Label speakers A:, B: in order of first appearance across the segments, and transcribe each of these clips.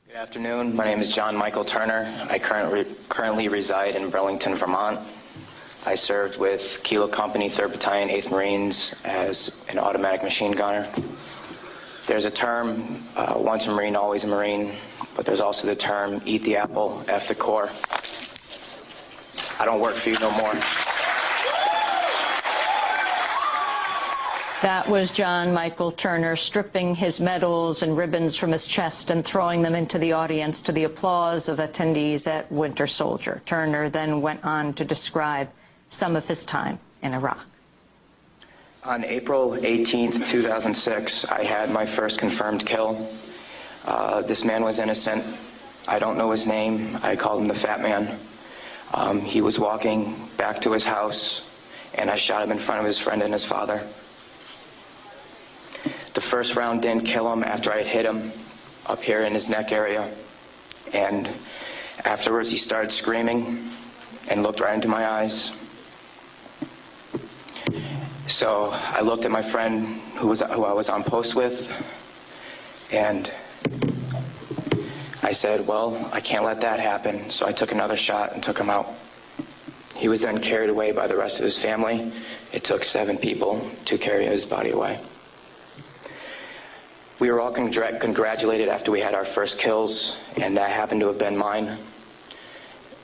A: Good afternoon. My name is John Michael Turner. I currently reside in Burlington, Vermont. I served with Kilo Company, 3rd Battalion, 8th Marines as an automatic machine gunner. There's a term, once a Marine, always a Marine, but there's also the term, eat the apple, F the Corps. I don't work for you no more.
B: That was John Michael Turner stripping his medals and ribbons from his chest and throwing them into the audience to the applause of attendees at Winter Soldier. Turner then went on to describe some of his time in Iraq.
A: On April 18th, 2006, I had my first confirmed kill. This man was innocent. I don't know his name. I called him the Fat Man. He was walking back to his house, and I shot him in front of his friend and his father. The first round didn't kill him after I had hit him up here in his neck area. And afterwards, he started screaming and looked right into my eyes. So I looked at my friend who I was on post with, and I said, well, I can't let that happen. So I took another shot and took him out. He was then carried away by the rest of his family. It took 7 people to carry his body away. We were all congratulated after we had our first kills, and that happened to have been mine.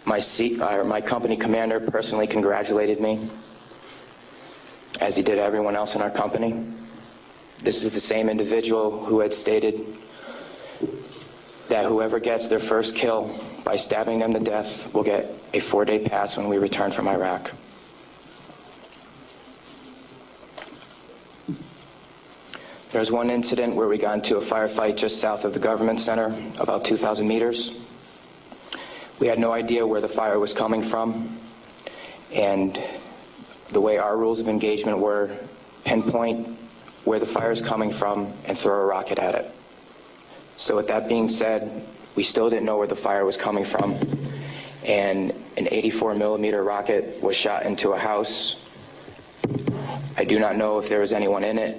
A: My company commander personally congratulated me, as he did everyone else in our company. This is the same individual who had stated that whoever gets their first kill by stabbing them to death will get a 4-day pass when we return from Iraq. There's one incident where we got into a firefight just south of the government center, about 2,000 meters. We had no idea where the fire was coming from, and the way our rules of engagement were, pinpoint where the fire is coming from and throw a rocket at it. So with that being said, we still didn't know where the fire was coming from, and an 84-millimeter rocket was shot into a house. I do not know if there was anyone in it.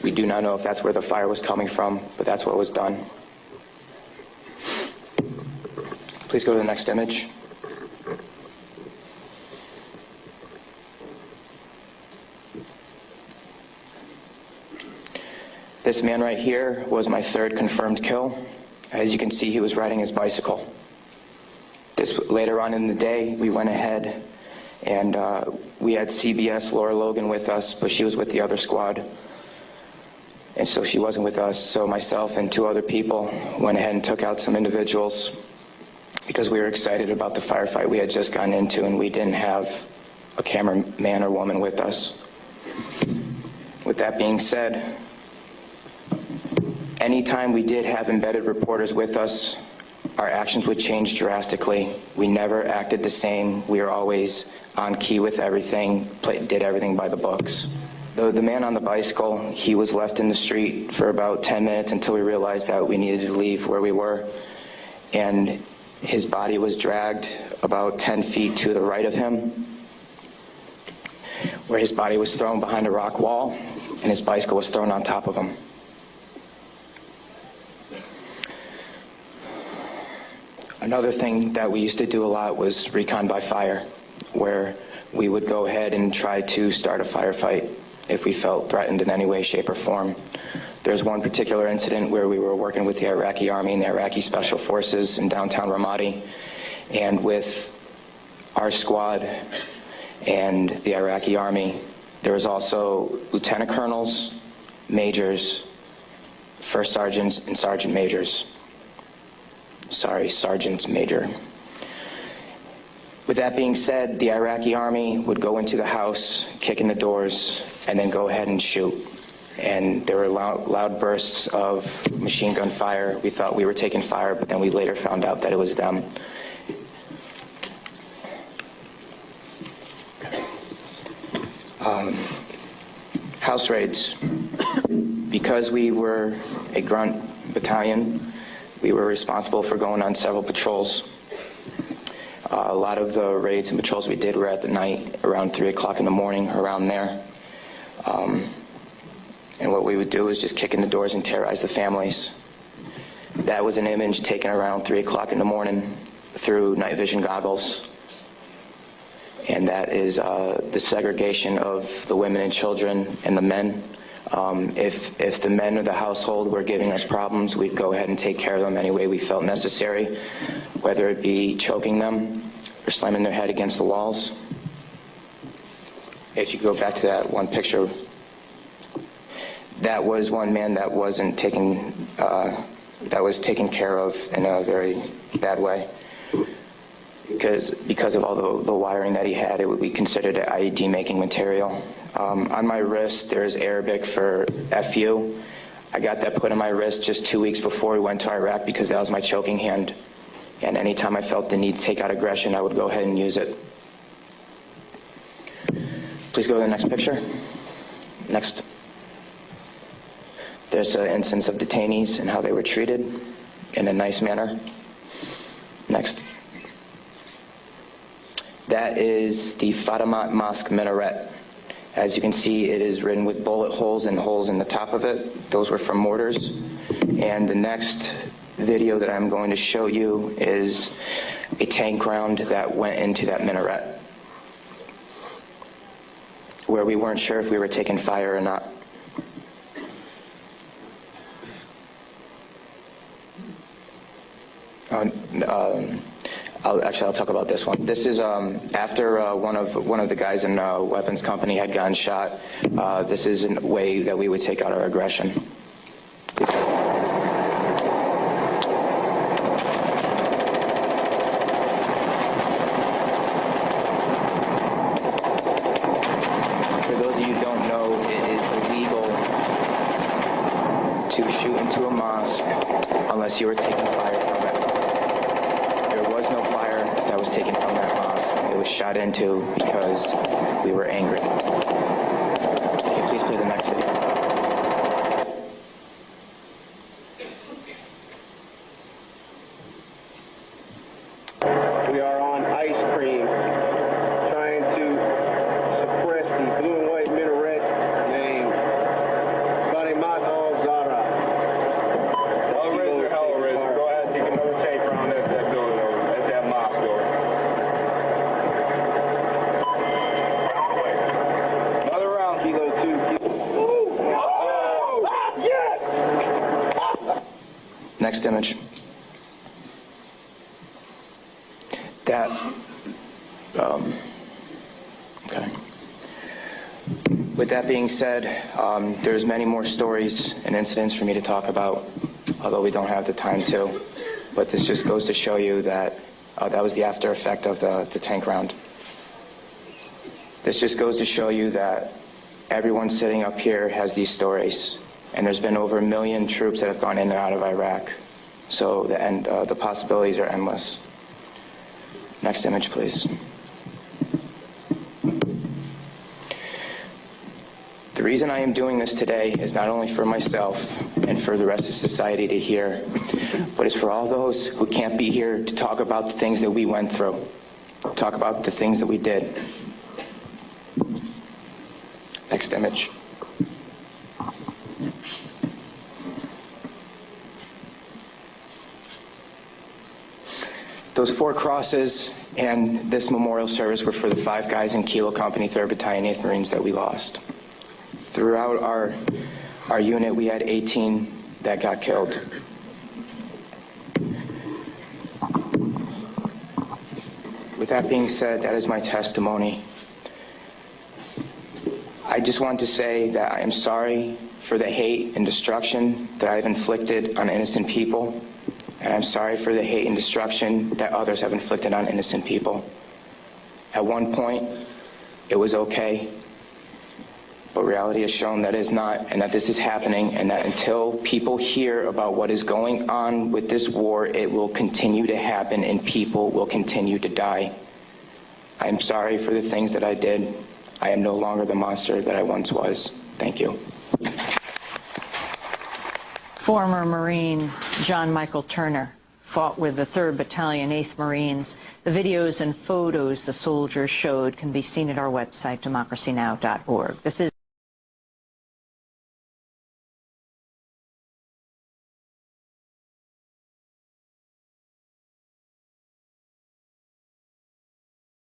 A: We do not know if that's where the fire was coming from, but that's what was done. Please go to the next image. This man right here was my 3rd confirmed kill. As you can see, he was riding his bicycle. Later on in the day, we went ahead and we had CBS Laura Logan with us, but she was with the other squad. And so she wasn't with us, so myself and 2 other people went ahead and took out some individuals because we were excited about the firefight we had just gotten into, and we didn't have a cameraman or woman with us. With that being said, anytime we did have embedded reporters with us, our actions would change drastically. We never acted the same. We were always on key with everything, did everything by the books. The man on the bicycle, he was left in the street for about 10 minutes until we realized that we needed to leave where we were. And his body was dragged about 10 feet to the right of him, where his body was thrown behind a rock wall, and his bicycle was thrown on top of him. Another thing that we used to do a lot was recon by fire, where we would go ahead and try to start a firefight if we felt threatened in any way, shape, or form. There's one particular incident where we were working with the Iraqi Army and the Iraqi Special Forces in downtown Ramadi, and with our squad and the Iraqi Army, there was also lieutenant colonels, majors, first sergeants, and sergeant majors. Sorry, sergeants major. With that being said, the Iraqi Army would go into the house, kick in the doors, and then go ahead and shoot. And there were loud bursts of machine gun fire. We thought we were taking fire, but then we later found out that it was them. House raids. Because we were a grunt battalion, we were responsible for going on several patrols. A lot of the raids and patrols we did were at the night, around 3 o'clock in the morning, around there. And what we would do is just kick in the doors and terrorize the families. That was an image taken around 3 o'clock in the morning through night vision goggles. And that is the segregation of the women and children and the men. If the men of the household were giving us problems, we'd go ahead and take care of them any way we felt necessary, whether it be choking them or slamming their head against the walls. If you go back to that one picture, that was one man that wasn't taken, that was taken care of in a very bad way. Because of all the wiring that he had, it would be considered an IED making material. On my wrist, there's Arabic for FU. I got that put on my wrist just 2 weeks before we went to Iraq because that was my choking hand. And anytime I felt the need to take out aggression, I would go ahead and use it. Please go to the next picture. Next. There's an instance of detainees and how they were treated in a nice manner. Next. That is the Fatima Mosque minaret. As you can see, it is written with bullet holes and holes in the top of it. Those were from mortars. And the next video that I'm going to show you is a tank round that went into that minaret, where we weren't sure if we were taking fire or not. I'll talk about this one. This is after one of the guys in a weapons company had gotten shot. This is a way that we would take out our aggression. For those of you who don't know, it is illegal to shoot into a mosque unless you were taking fire from it. There was no fire that was taken from that mosque. It was shot into because we were angry. Okay, please play the next video.
C: We are on ice cream, trying to suppress the blue and white minaret named Fatima al-Zahra. Hellraiser. Go ahead and take another tape around that building over. That's that mosque door. Another round, Kilo 2. Oh! Yes!
A: Next image. That, okay. With that being said, there's many more stories and incidents for me to talk about, although we don't have the time to. But this just goes to show you that that was the after effect of the tank round. This just goes to show you that everyone sitting up here has these stories. And there's been over 1 million troops that have gone in and out of Iraq. So the possibilities are endless. Next image, please. The reason I am doing this today is not only for myself and for the rest of society to hear, but it's for all those who can't be here to talk about the things that we went through, talk about the things that we did. Next image. Those 4 crosses and this memorial service were for the 5 guys in Kilo Company, 3rd Battalion, 8th Marines that we lost. Throughout our unit, we had 18 that got killed. With that being said, that is my testimony. I just want to say that I am sorry for the hate and destruction that I've inflicted on innocent people. And I'm sorry for the hate and destruction that others have inflicted on innocent people. At one point, it was okay, but reality has shown that it's not, and that this is happening, and that until people hear about what is going on with this war, it will continue to happen and people will continue to die. I am sorry for the things that I did. I am no longer the monster that I once was. Thank you.
B: Former Marine John Michael Turner fought with the 3rd Battalion, 8th Marines. The videos and photos the soldiers showed can be seen at our website, democracynow.org. This is